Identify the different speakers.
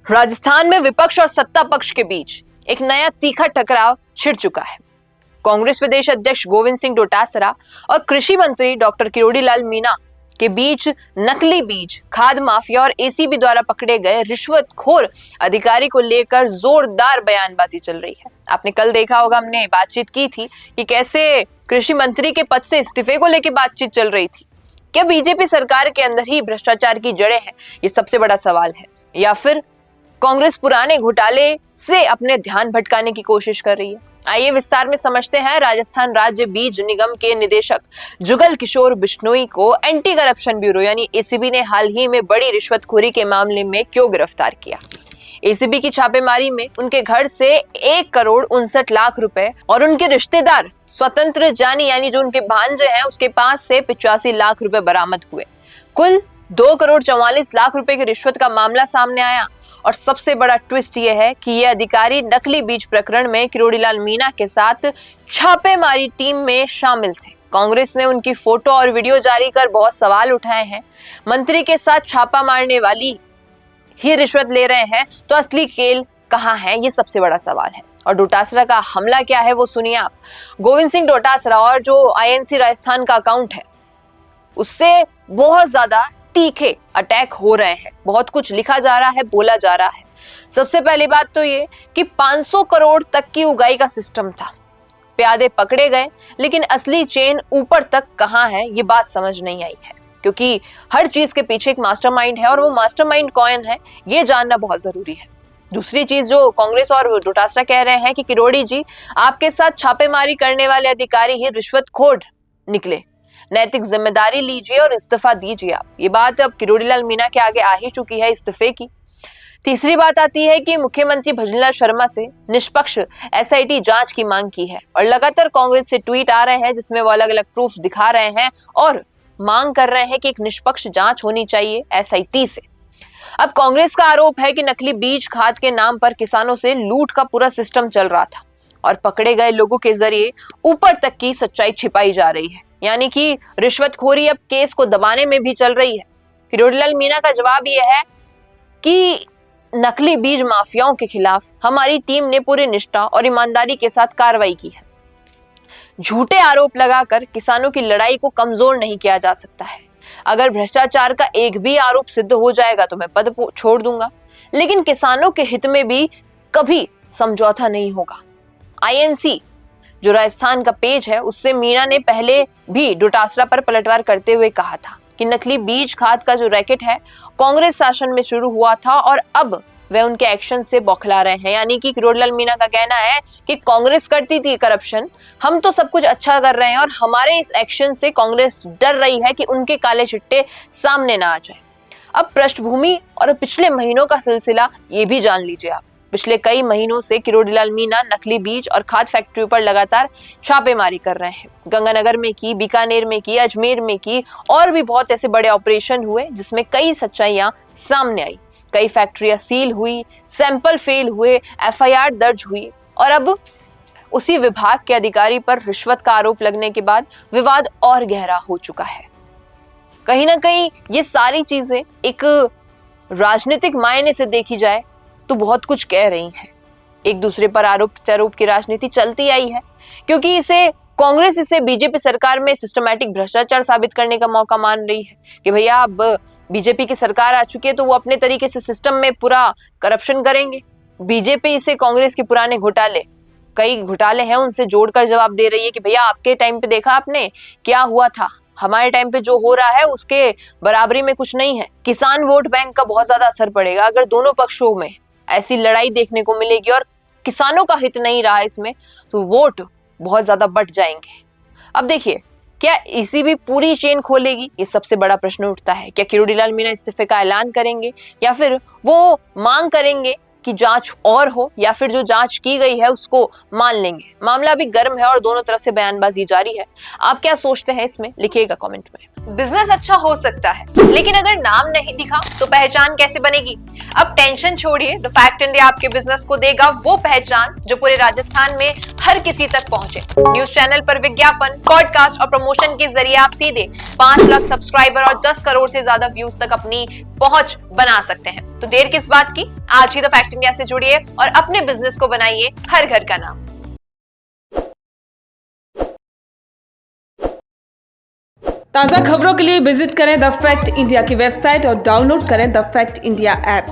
Speaker 1: राजस्थान में विपक्ष और सत्ता पक्ष के बीच एक नया तीखा टकराव छिड़ चुका है। कांग्रेस प्रदेश अध्यक्ष गोविंद सिंह डोटासरा और कृषि मंत्री डॉक्टर किरोड़ीलाल मीणा के बीच नकली बीज, खाद माफिया और एसीबी द्वारा पकड़े गए रिश्वतखोर अधिकारी को लेकर जोरदार बयानबाजी चल रही है। आपने कल देखा होगा, हमने बातचीत की थी कि कैसे कृषि मंत्री के पद से इस्तीफे को लेकर बातचीत चल रही थी। क्या बीजेपी सरकार के अंदर ही भ्रष्टाचार की जड़ें हैं? ये सबसे बड़ा सवाल है। या फिर कांग्रेस पुराने घोटाले से अपने ध्यान भटकाने की कोशिश कर रही है? आइए विस्तार में समझते हैं। राजस्थान राज्य बीज निगम के निदेशक जुगल किशोर बिश्नोई को एंटी करप्शन ब्यूरो यानी एसीबी ने हाल ही में बड़ी रिश्वतखोरी के मामले में क्यों गिरफ्तार किया? एसीबी की छापेमारी में उनके घर से 1,59,00,000 रुपए और उनके रिश्तेदार स्वतंत्र जानी यानी जो उनके भांजे हैं उसके पास से 85 लाख रुपए बरामद हुए। कुल 2,44,00,000 रुपए की रिश्वत का मामला सामने आया। और सबसे बड़ा ट्विस्ट यह है कि ये अधिकारी नकली बीज प्रकरण में किरोड़ीलाल मीणा के साथ छापेमारी टीम में शामिल थे। कांग्रेस ने उनकी फोटो और वीडियो जारी कर बहुत सवाल उठाए हैं। मंत्री के साथ छापा मारने वाली ही रिश्वत ले रहे हैं तो असली खेल कहां है? ये सबसे बड़ा सवाल है। और डोटासरा का हमला क्या है वो सुनिए आप। गोविंद सिंह डोटासरा और जो आईएनसी राजस्थान का अकाउंट है उससे बहुत ज्यादा तीखे अटैक हो रहे हैं। बहुत कुछ लिखा जा रहा है, बोला जा रहा है। सबसे पहली बात तो ये कि 500 करोड़ तक की उगाई का सिस्टम था, प्यादे पकड़े गए, लेकिन असली चेन ऊपर तक कहां है ये बात समझ नहीं आई है। क्योंकि हर चीज के पीछे एक मास्टरमाइंड है और वो मास्टरमाइंड कौन है ये जानना बहुत जरूरी है। दूसरी चीज जो कांग्रेस और डोटासरा कह रहे हैं कि किरोड़ी जी आपके साथ छापेमारी करने वाले अधिकारी ही रिश्वतखोर निकले, नैतिक जिम्मेदारी लीजिए और इस्तीफा दीजिए आप। ये बात अब किरोड़ीलाल मीणा के आगे आ ही चुकी है इस्तीफे की। तीसरी बात आती है कि मुख्यमंत्री भजनलाल शर्मा से निष्पक्ष एसआईटी जांच की मांग की है और लगातार कांग्रेस से ट्वीट आ रहे हैं जिसमें वो अलग अलग प्रूफ दिखा रहे हैं और मांग कर रहे हैं कि एक निष्पक्ष जांच होनी चाहिए एसआईटी से। अब कांग्रेस का आरोप है कि नकली बीज खाद के नाम पर किसानों से लूट का पूरा सिस्टम चल रहा था और पकड़े गए लोगों के जरिए ऊपर तक की सच्चाई छिपाई जा रही है, यानी कि रिश्वतखोरी अब केस को दबाने में भी चल रही है। किरोड़ीलाल मीणा का जवाब यह है कि नकली बीज माफियाओं के खिलाफ हमारी टीम ने पूरी निष्ठा और ईमानदारी के साथ कार्रवाई की है। झूठे आरोप लगाकर किसानों की लड़ाई को कमजोर नहीं किया जा सकता है। अगर भ्रष्टाचार का एक भी आरोप सिद्ध हो जाएगा तो मैं पद छोड़ दूंगा, लेकिन किसानों के हित में भी कभी समझौता नहीं होगा। आईएनसी जो राजस्थान का पेज है उससे मीणा ने पहले भी डोटासरा पर पलटवार करते हुए कहा था कि नकली बीज खाद का जो रैकेट है कांग्रेस शासन में शुरू हुआ था और अब वे उनके एक्शन से बौखला रहे हैं। यानी कि किरोड़ीलाल मीणा का कहना है कि कांग्रेस करती थी करप्शन, हम तो सब कुछ अच्छा कर रहे हैं और हमारे इस एक्शन से कांग्रेस डर रही है कि उनके काले चिट्टे सामने ना आ जाए। अब पृष्ठभूमि और पिछले महीनों का सिलसिला ये भी जान लीजिए आप। पिछले कई महीनों से किरोड़ीलाल मीणा नकली बीज और खाद फैक्ट्रियों पर लगातार छापेमारी कर रहे हैं। गंगानगर में की, बीकानेर में की, अजमेर में की और भी बहुत ऐसे बड़े ऑपरेशन हुए जिसमें कई सच्चाइयां सामने आई। कई फैक्ट्रियां सील हुई, सैंपल फेल हुए, एफआईआर दर्ज हुई और अब उसी विभाग के अधिकारी पर रिश्वत का आरोप लगने के बाद विवाद और गहरा हो चुका है। कहीं ना कहीं ये सारी चीजें एक राजनीतिक मायने से देखी जाए तो बहुत कुछ कह रही हैं। एक दूसरे पर आरोप प्रत्यारोप की राजनीति चलती आई है क्योंकि कांग्रेस इसे बीजेपी सरकार में सिस्टमैटिक भ्रष्टाचार साबित करने का मौका मान रही है कि भैया अब बीजेपी की सरकार आ चुकी है तो वो अपने तरीके से सिस्टम में पूरा करप्शन करेंगे। बीजेपी इसे कांग्रेस के पुराने घोटाले, कई घोटाले हैं उनसे जोड़कर जवाब दे रही है कि भैया आपके टाइम पे देखा आपने क्या हुआ था, हमारे टाइम पे जो हो रहा है उसके बराबरी में कुछ नहीं है। किसान वोट बैंक का बहुत ज्यादा असर पड़ेगा अगर दोनों पक्षों में ऐसी लड़ाई देखने को मिलेगी और किसानों का हित नहीं रहा इसमें तो वोट बहुत ज्यादा बढ़ जाएंगे। अब देखिए, क्या एसीबी पूरी चेन खोलेगी? ये सबसे बड़ा प्रश्न उठता है। क्या किरोड़ीलाल मीणा इस्तीफे का ऐलान करेंगे या फिर वो मांग करेंगे कि जांच और हो या फिर जो जांच की गई है उसको मान लेंगे? मामला अभी गर्म है और दोनों तरफ से बयानबाजी जारी है। आप क्या सोचते हैं इसमें? लिखिएगा कमेंट में। बिजनेस अच्छा हो सकता है, लेकिन अगर नाम नहीं दिखा तो पहचान कैसे बनेगी? अब टेंशन छोड़िए, द फैक्ट इंडिया आपके बिजनेस को देगा वो पहचान जो पूरे राजस्थान में हर किसी तक पहुंचे। न्यूज चैनल पर विज्ञापन, पॉडकास्ट और प्रमोशन के जरिए आप सीधे 5 लाख सब्सक्राइबर और 10 करोड़ से ज्यादा व्यूज तक अपनी पहुंच बना सकते हैं। तो देर किस बात की, आज ही द फैक्ट इंडिया से जुड़िए और अपने बिजनेस को बनाइए हर घर का नाम।
Speaker 2: ताज़ा खबरों के लिए विजिट करें द फैक्ट इंडिया की वेबसाइट और डाउनलोड करें द फैक्ट इंडिया ऐप।